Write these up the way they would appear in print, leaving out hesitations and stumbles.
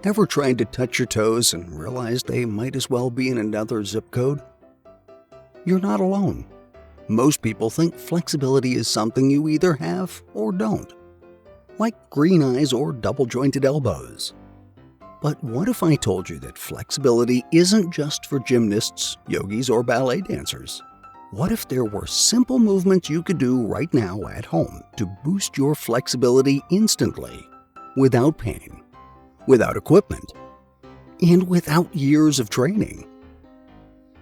Ever tried to touch your toes and realized they might as well be in another zip code? You're not alone. Most people think flexibility is something you either have or don't, like green eyes or double-jointed elbows. But what if I told you that flexibility isn't just for gymnasts, yogis, or ballet dancers? What if there were simple movements you could do right now at home to boost your flexibility instantly, without pain, without equipment, and without years of training?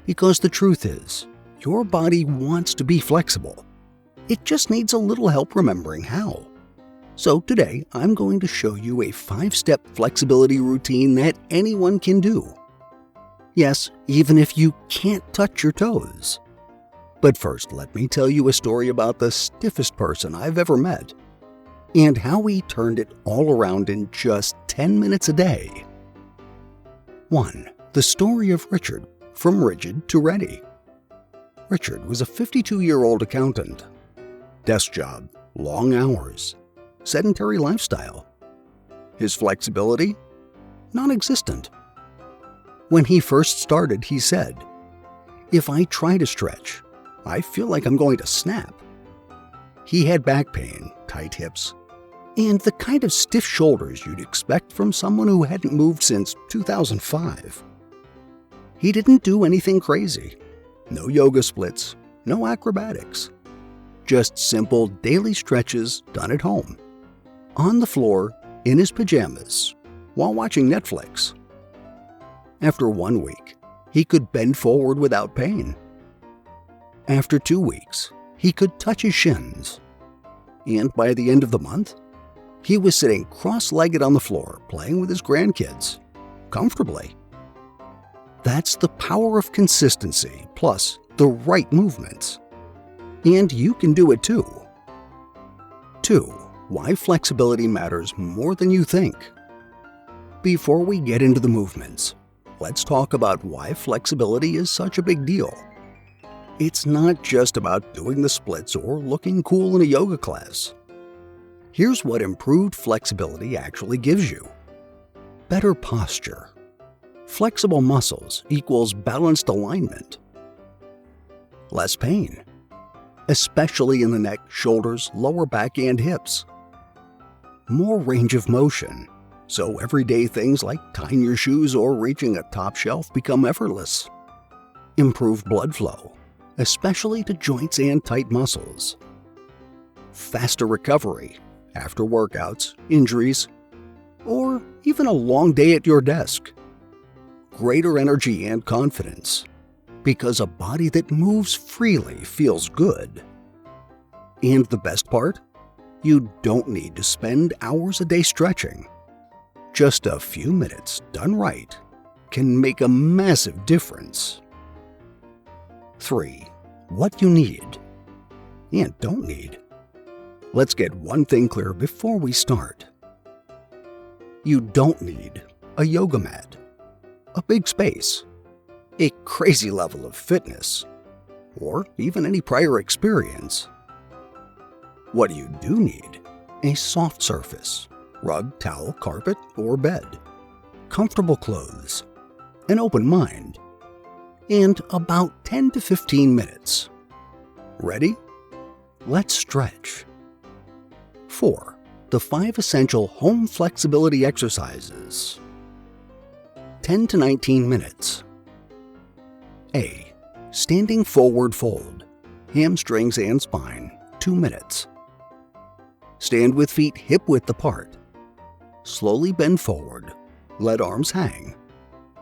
Because the truth is, your body wants to be flexible. It just needs a little help remembering how. So today, I'm going to show you a 5-step flexibility routine that anyone can do. Yes, even if you can't touch your toes. But first, let me tell you a story about the stiffest person I've ever met, and how he turned it all around in just 10 minutes a day. 1. The story of Richard, from rigid to ready. Richard was a 52-year-old accountant. Desk job, long hours, sedentary lifestyle. His flexibility? Non-existent. When he first started, he said, "If I try to stretch, I feel like I'm going to snap." He had back pain, tight hips, and the kind of stiff shoulders you'd expect from someone who hadn't moved since 2005. He didn't do anything crazy. No yoga splits, no acrobatics. Just simple daily stretches done at home, on the floor, in his pajamas, while watching Netflix. After 1 week, he could bend forward without pain. After 2 weeks, he could touch his shins. And by the end of the month, he was sitting cross-legged on the floor playing with his grandkids, comfortably. That's the power of consistency plus the right movements. And you can do it too. 2. Why flexibility matters more than you think. Before we get into the movements, let's talk about why flexibility is such a big deal. It's not just about doing the splits or looking cool in a yoga class. Here's what improved flexibility actually gives you. Better posture. Flexible muscles equals balanced alignment. Less pain, especially in the neck, shoulders, lower back, and hips. More range of motion, so everyday things like tying your shoes or reaching a top shelf become effortless. Improved blood flow, especially to joints and tight muscles. Faster recovery after workouts, injuries, or even a long day at your desk. Greater energy and confidence, because a body that moves freely feels good. And the best part? You don't need to spend hours a day stretching. Just a few minutes done right can make a massive difference. 3. What you need and don't need. Let's get one thing clear before we start. You don't need a yoga mat, a big space, a crazy level of fitness, or even any prior experience. What you do need? A soft surface, rug, towel, carpet, or bed, comfortable clothes, an open mind, and about 10 to 15 minutes. Ready? Let's stretch. 4. The 5 essential home flexibility exercises. 10 to 19 minutes. A. Standing forward fold, hamstrings and spine, 2 minutes. Stand with feet hip-width apart. Slowly bend forward, let arms hang.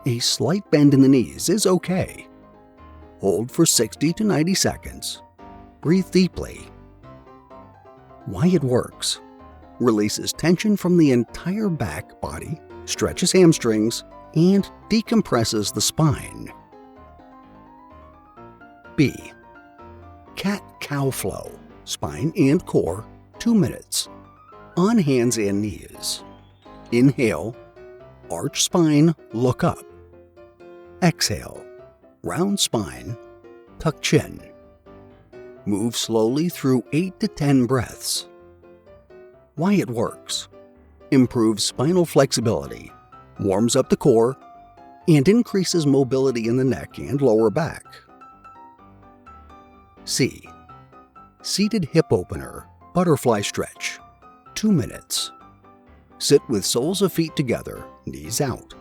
A slight bend in the knees is okay. Hold for 60 to 90 seconds. Breathe deeply. Why it works. Releases tension from the entire back body, stretches hamstrings, and decompresses the spine. B. Cat-cow flow, spine and core, 2 minutes. On hands and knees. Inhale, arch spine, look up. Exhale, round spine, tuck chin. Move slowly through 8 to 10 breaths. Why it works. Improves spinal flexibility, warms up the core, and increases mobility in the neck and lower back. C. Seated hip opener, butterfly stretch, 2 minutes. Sit with soles of feet together, knees out.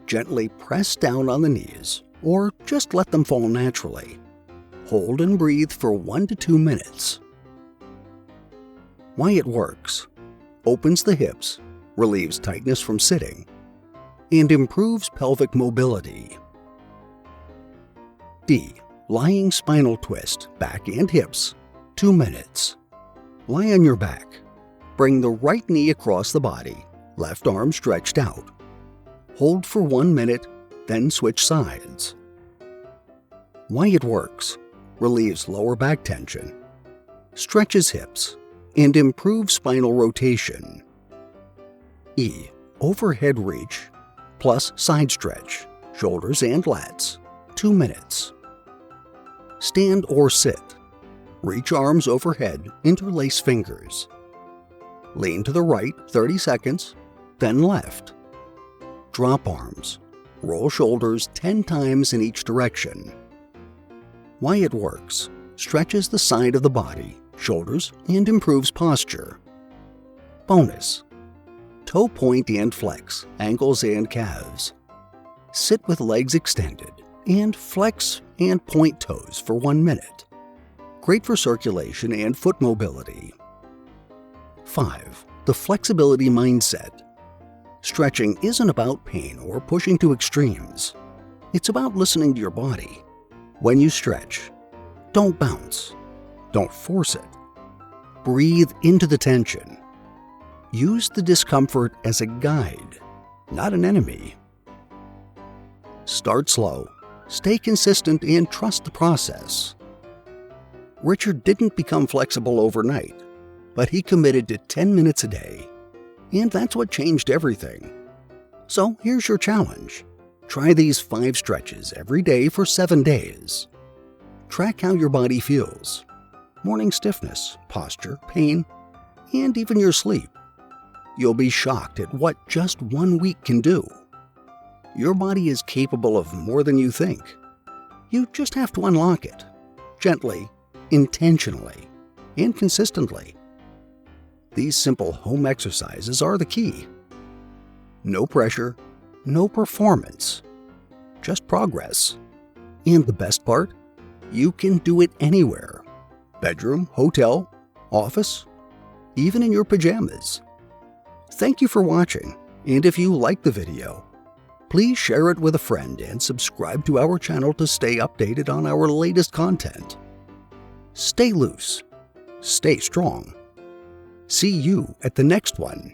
Gently press down on the knees, or just let them fall naturally. Hold and breathe for 1 to 2 minutes. Why it works: opens the hips, relieves tightness from sitting, and improves pelvic mobility. D. Lying spinal twist, back and hips, 2 minutes. Lie on your back. Bring the right knee across the body, left arm stretched out. Hold for 1 minute, then switch sides. Why it works: relieves lower back tension, stretches hips, and improves spinal rotation. E. Overhead reach, plus side stretch, shoulders and lats, 2 minutes. Stand or sit. Reach arms overhead, interlace fingers. Lean to the right 30 seconds, then left. Drop arms. Roll shoulders 10 times in each direction. Why it works: stretches the side of the body, shoulders, and improves posture. Bonus: toe point and flex, ankles and calves. Sit with legs extended and flex and point toes for 1 minute. Great for circulation and foot mobility. 5. The flexibility mindset. Stretching isn't about pain or pushing to extremes. It's about listening to your body. When you stretch, don't bounce. Don't force it. Breathe into the tension. Use the discomfort as a guide, not an enemy. Start slow, stay consistent, and trust the process. Richard didn't become flexible overnight, but he committed to 10 minutes a day, and that's what changed everything. So here's your challenge. Try these 5 stretches every day for 7 days. Track how your body feels: morning stiffness, posture, pain, and even your sleep. You'll be shocked at what just 1 week can do. Your body is capable of more than you think. You just have to unlock it, gently, intentionally, and consistently. These simple home exercises are the key. No pressure, no performance, just progress. And the best part? You can do it anywhere. Bedroom, hotel, office, even in your pajamas. Thank you for watching, and if you liked the video, please share it with a friend and subscribe to our channel to stay updated on our latest content. Stay loose, stay strong. See you at the next one.